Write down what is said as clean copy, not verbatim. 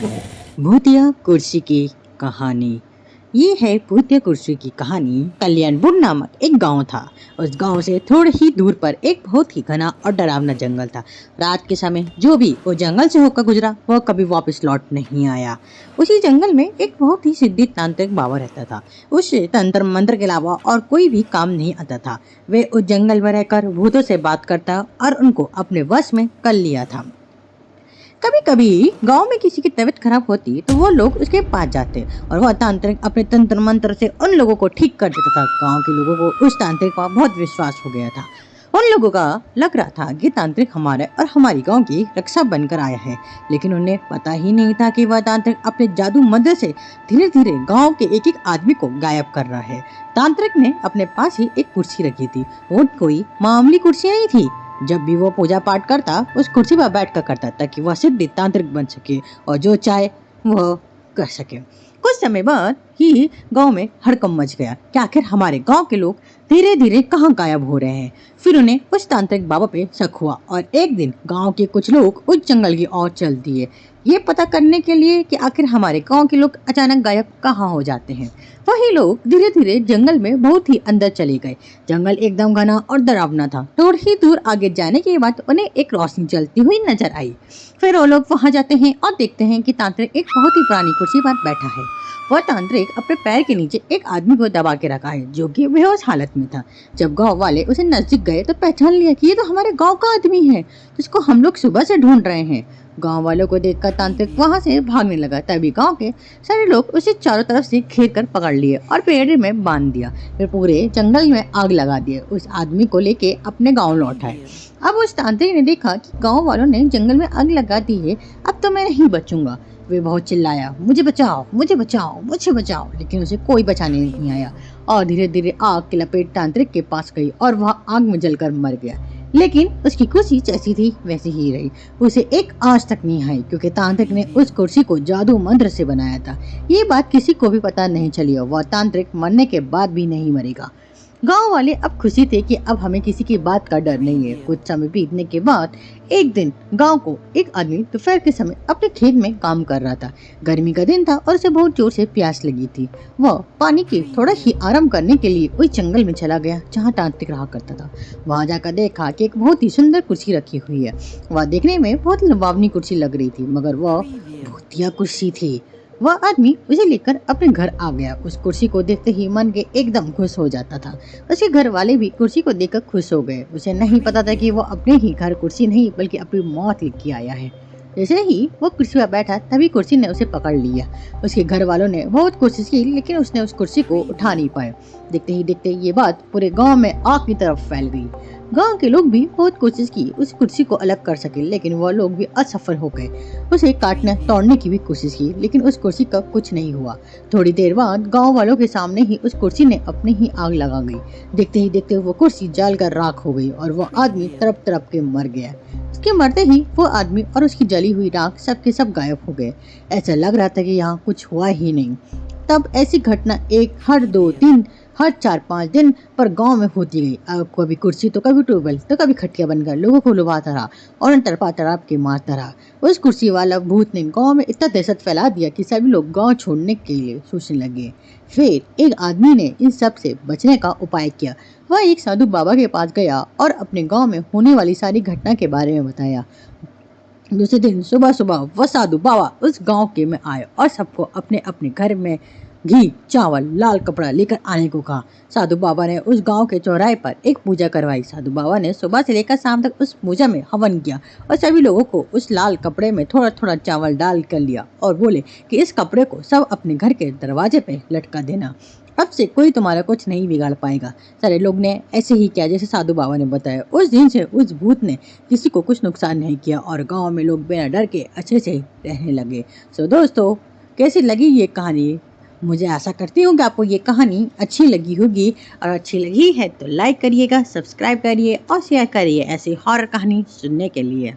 भूतिया कुर्सी की कहानी। ये है भूतिया कुर्सी की कहानी। कल्याणपुर नामक एक गांव था। उस गांव से थोड़े ही दूर पर एक बहुत ही घना और डरावना जंगल था। रात के समय जो भी वो जंगल से होकर गुजरा वह कभी वापस लौट नहीं आया। उसी जंगल में एक बहुत ही सिद्धि तांत्रिक बाबा रहता था। उससे तंत्र मंत्र के अलावा और कोई भी काम नहीं आता था। वे उस जंगल में रहकर भूतों से बात करता और उनको अपने वश में कर लिया था। कभी कभी गांव में किसी की तबीयत खराब होती तो वो लोग उसके पास जाते और वह तांत्रिक अपने तंत्र मंत्र से उन लोगों को ठीक कर देता था। गांव के लोगों को उस तांत्रिक पर बहुत विश्वास हो गया था। उन लोगों का लग रहा था कि तांत्रिक हमारे और हमारी गांव की रक्षा बनकर आया है, लेकिन उन्हें पता ही नहीं था कि वह तांत्रिक अपने जादू मंत्र से धीरे धीरे गांव के एक एक आदमी को गायब कर रहा है। तांत्रिक ने अपने पास ही एक कुर्सी रखी थी। वो कोई मामूली कुर्सी नहीं थी। जब भी वो पूजा पाठ करता उस कुर्सी पर बैठ कर करता ताकि वह सिद्धि तांत्रिक बन सके और जो चाहे वह कर सके। कुछ समय बाद ही गांव में हड़कंप मच गया कि आखिर हमारे गांव के लोग धीरे धीरे कहाँ गायब हो रहे हैं। फिर उन्हें उस तांत्रिक बाबा पे शक हुआ और एक दिन गांव के कुछ लोग उस जंगल की ओर चल दिए, ये पता करने के लिए कि आखिर हमारे गांव के लोग अचानक गायब कहाँ हो जाते हैं। वही लोग धीरे धीरे जंगल में बहुत ही अंदर चले गए। जंगल एकदम घना और डरावना था। थोड़ी ही दूर आगे जाने के बाद उन्हें एक रोशनी जलती हुई नजर आई। फिर वो लोग वहां जाते हैं और देखते हैं कि तांत्रिक एक बहुत ही पुरानी कुर्सी पर बैठा है। वह तांत्रिक अपने पैर के नीचे एक आदमी को दबा के रखा है जो कि बेहोश हालत में था। जब गांव वाले उसे नजदीक गए तो पहचान लिया कि ये तो हमारे गांव का आदमी है जिसको हम लोग सुबह से ढूंढ रहे हैं। गांव वालों को देखकर तांत्रिक वहां से भागने लगा। तभी गांव के सारे लोग उसे चारों तरफ से घेर कर पकड़ लिए और पेड़ में बांध दिया। फिर पूरे जंगल में आग लगा दिए। उस आदमी को लेके अपने गांव लौट आए। अब उस तांत्रिक ने देखा कि गांव वालों ने जंगल में आग लगा दी है, अब तो मैं नहीं बचूंगा। वे बहुत चिल्लाया, मुझे बचाओ, मुझे बचाओ, मुझे बचाओ, लेकिन उसे कोई बचाने नहीं आया और धीरे धीरे आग की लपेट तांत्रिक के पास गई और वह आग में जलकर मर गया। लेकिन उसकी कुर्सी जैसी थी वैसी ही रही। उसे एक आंच तक नहीं आई क्योंकि तांत्रिक ने उस कुर्सी को जादू मंत्र से बनाया था। ये बात किसी को भी पता नहीं चली और वह तांत्रिक मरने के बाद भी नहीं मरेगा। गांव वाले अब खुशी थे कि अब हमें किसी की बात का डर नहीं है। कुछ समय बीतने के बाद एक दिन गांव को एक आदमी दोपहर के समय अपने खेत में काम कर रहा था। गर्मी का दिन था और उसे बहुत जोर से प्यास लगी थी। वह पानी की थोड़ा ही आराम करने के लिए उस जंगल में चला गया जहां तांत्रिक रहा करता था। वहां जाकर देखा कि एक बहुत ही सुंदर कुर्सी रखी हुई है। वह देखने में बहुत लुभावनी कुर्सी लग रही थी, मगर वह भूतिया कुर्सी थी। वह आदमी उसे लेकर अपने घर आ गया। उस कुर्सी को देखते ही मन के एकदम खुश हो जाता था। उसके घर वाले भी कुर्सी को देखकर खुश हो गए। उसे नहीं पता था कि वो अपने ही घर कुर्सी नहीं बल्कि अपनी मौत लेके आया है। जैसे ही वो कुर्सी पर बैठा तभी कुर्सी ने उसे पकड़ लिया। उसके घर वालों ने बहुत कोशिश की लेकिन उसने उस कुर्सी को उठा नहीं पाया। देखते ही देखते ये बात पूरे गांव में आग की तरफ फैल गई। गांव के लोग भी बहुत कोशिश की उस कुर्सी को अलग कर सके, लेकिन वह लोग भी असफल हो गए। उसे काटने तोड़ने की भी कोशिश की लेकिन उस कुर्सी का कुछ नहीं हुआ। थोड़ी देर बाद गांव वालों के सामने ही उस कुर्सी ने अपनी ही आग लगा गई। देखते ही देखते वो कुर्सी जलकर राख हो गई और वो आदमी तड़प तड़प के मर गया। उसके मरते ही वो आदमी और उसकी जली हुई राख सब के सब गायब हो गए। ऐसा लग रहा था कि यहाँ कुछ हुआ ही नहीं। तब ऐसी घटना एक हर 2-3 हर 4-5 दिन पर गांव में होती गई। अब कभी कुर्सी तो कभी टेबल तो कभी खटिया बनकर लोगों को लुभाता रहा और उन तड़पा तड़प के मारता रहा। उस कुर्सी वाला भूत ने गांव में इतना दहशत फैला दिया कि सभी लोग गांव छोड़ने के लिए सोचने लगे। फिर एक आदमी ने इन सब से बचने का उपाय किया। वह एक साधु बाबा के पास गया और अपने गांव में होने वाली सारी घटना के बारे में बताया। दूसरे दिन सुबह सुबह वह साधु बाबा उस गांव के में आए और सबको अपने अपने घर में घी, चावल, लाल कपड़ा लेकर आने को कहा। साधु बाबा ने उस गांव के चौराहे पर एक पूजा करवाई। साधु बाबा ने सुबह से लेकर शाम तक उस पूजा में हवन किया और सभी लोगों को उस लाल कपड़े में थोड़ा थोड़ा चावल डाल कर लिया और बोले कि इस कपड़े को सब अपने घर के दरवाजे पे लटका देना। अब से कोई तुम्हारा कुछ नहीं बिगाड़ पाएगा। सारे लोग ने ऐसे ही किया जैसे साधु बाबा ने बताया। उस दिन से उस भूत ने किसी को कुछ नुकसान नहीं किया और गांव में लोग बिना डर के अच्छे से रहने लगे। सो दोस्तों, कैसी लगी ये कहानी? मुझे आशा करती हूँ कि आपको ये कहानी अच्छी लगी होगी और अच्छी लगी है तो लाइक करिएगा, सब्सक्राइब करिए और शेयर करिए ऐसी हॉरर कहानी सुनने के लिए।